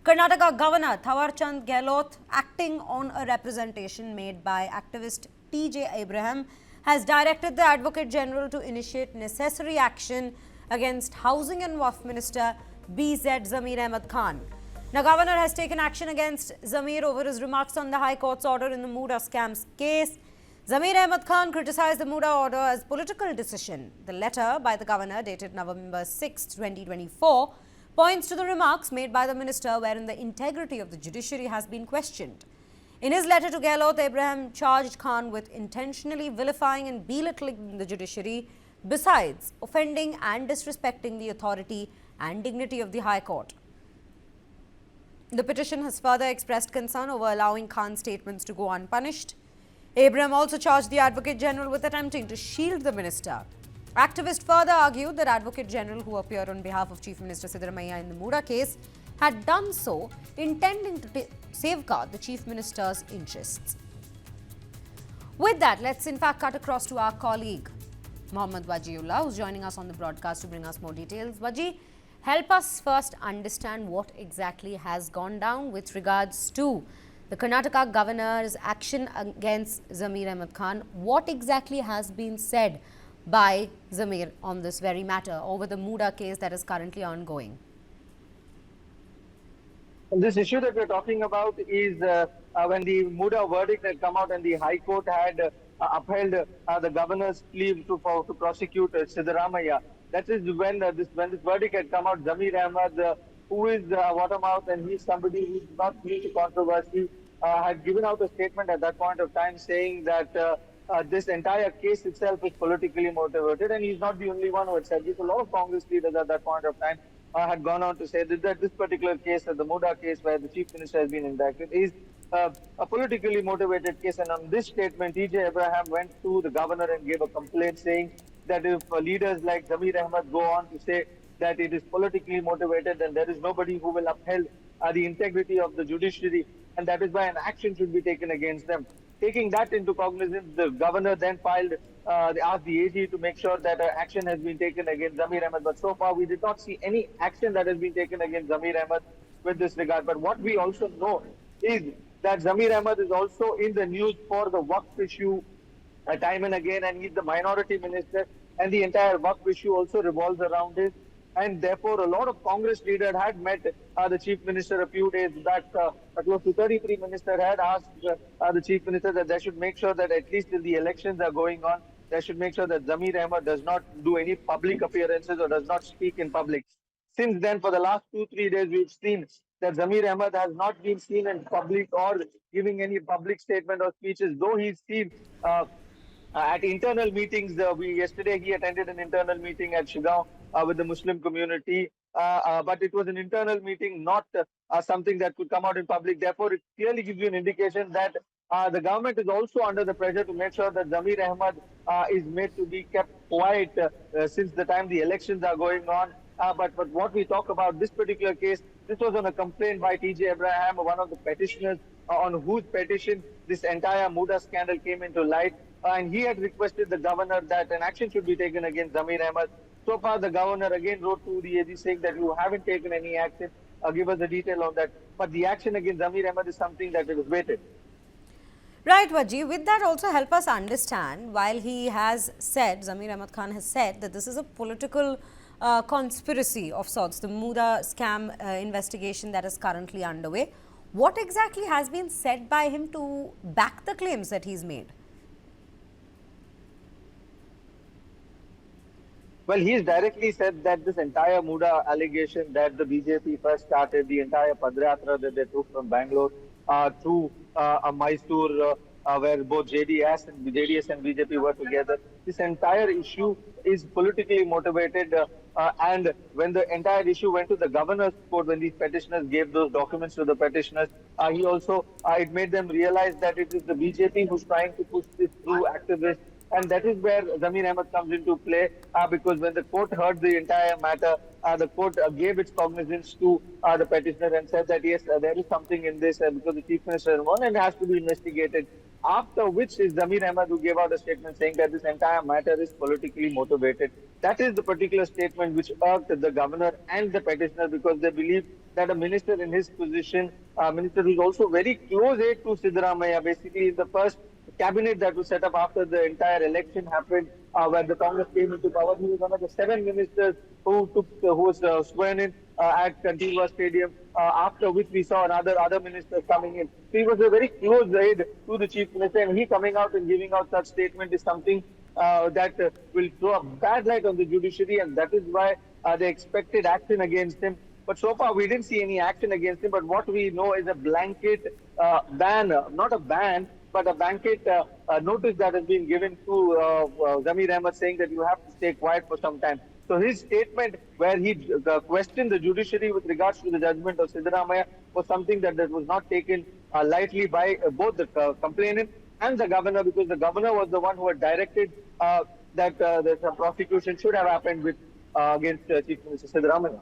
Karnataka Governor Thawarchand Gehlot, acting on a representation made by activist T.J. Abraham, has directed the Advocate General to initiate necessary action against Housing and Waqf Minister B.Z. Zamir Ahmed Khan. The governor has taken action against Zamir over his remarks on the High Court's order in the Muda scams case. Zamir Ahmed Khan criticized the Muda order as political decision. The letter by the governor, dated November 6, 2024, points to the remarks made by the minister wherein the integrity of the judiciary has been questioned. In his letter to Gehlot, Abraham charged Khan with intentionally vilifying and belittling the judiciary, besides offending and disrespecting the authority and dignity of the High Court. The petition has further expressed concern over allowing Khan's statements to go unpunished. Abraham also charged the Advocate General with attempting to shield the minister. Activists further argued that Advocate General, who appeared on behalf of Chief Minister Siddaramaiah in the Muda case, had done so intending to safeguard the Chief Minister's interests. With that, let's in fact cut across to our colleague, Mohammad Wajiullah, who's joining us on the broadcast to bring us more details. Waji, help us first understand what exactly has gone down with regards to the Karnataka governor's action against Zamir Ahmed Khan. What exactly has been said by Zamir on this very matter over the Muda case that is currently ongoing? This issue that we're talking about is when the Muda verdict had come out and the High Court had upheld the governor's plea to prosecute Siddaramaiah. That is when this verdict had come out. Zamir Ahmed, who is Watermouth, and he's somebody who's not new to controversy, had given out a statement at that point of time saying that this entire case itself is politically motivated, and he's not the only one who had said this. A lot of Congress leaders at that point of time had gone on to say that this particular case, the Muda case where the Chief Minister has been indicted, is a politically motivated case. And on this statement, T.J. Abraham went to the governor and gave a complaint saying that if leaders like Zamir Ahmed go on to say that it is politically motivated, then there is nobody who will uphold the integrity of the judiciary, and that is why an action should be taken against them. Taking that into cognizance, the governor then asked the AG to make sure that action has been taken against Zamir Ahmed. But so far, we did not see any action that has been taken against Zamir Ahmed with this regard. But what we also know is that Zamir Ahmed is also in the news for the Waqf issue time and again, and he's the minority minister, and the entire Waqf issue also revolves around it. And therefore, a lot of Congress leaders had met the Chief Minister a few days back. Close to 33 ministers had asked the Chief Minister that they should make sure that at least till the elections are going on, they should make sure that Zamir Ahmed does not do any public appearances or does not speak in public. Since then, for the last 2-3 days, we've seen that Zamir Ahmed has not been seen in public or giving any public statement or speeches, though he's seen at internal meetings. Yesterday, he attended an internal meeting at Shigao with the Muslim community, but it was an internal meeting, not something that could come out in public. Therefore, it clearly gives you an indication that the government is also under the pressure to make sure that Zamir Ahmed is made to be kept quiet since the time the elections are going on. But what we talk about this particular case, this was on a complaint by T.J. Abraham, one of the petitioners, on whose petition this entire Muda scandal came into light. And he had requested the governor that an action should be taken against Zamir Ahmed. So far, the governor again wrote to the AG saying that you haven't taken any action. Give us the detail on that. But the action against Zamir Ahmed is something that is waited. Right, Waji. With that, also help us understand, while he has said, Zamir Ahmed Khan has said that this is a political conspiracy of sorts, the Muda scam investigation that is currently underway. What exactly has been said by him to back the claims that he's made? Well, he's directly said that this entire Muda allegation that the BJP first started, the entire Padrayatra that they took from Bangalore to Mysore, where both JDS and BJP were together, this entire issue is politically motivated. And when the entire issue went to the governor's court, when these petitioners gave those documents to the petitioners, he also, it made them realize that it is the BJP who's trying to push this through activists. And that is where Zamir Ahmed comes into play, because when the court heard the entire matter, the court gave its cognizance to the petitioner and said that yes, there is something in this because the Chief Minister is involved and it has to be investigated. After which is Zamir Ahmed who gave out a statement saying that this entire matter is politically motivated. That is the particular statement which irked the governor and the petitioner, because they believe that a minister in his position, minister who's also very close aide to Siddaramaiah, basically is the first cabinet that was set up after the entire election happened, when the Congress came into power. He was one of the 7 ministers who was sworn in at Kantiwa Stadium, after which we saw other ministers coming in. So he was a very close aide to the chief minister, and he coming out and giving out such statement is something that will throw a bad light on the judiciary, and that is why they expected action against him. But so far, we didn't see any action against him. But what we know is a blanket ban, not a ban, but a blanket notice that has been given to Zamir Ahmed, saying that you have to stay quiet for some time. So his statement, where he questioned the judiciary with regards to the judgment of Siddaramaiah, was something that was not taken lightly by both the complainant and the governor, because the governor was the one who had directed that the prosecution should have happened with against Chief Minister Siddaramaiah.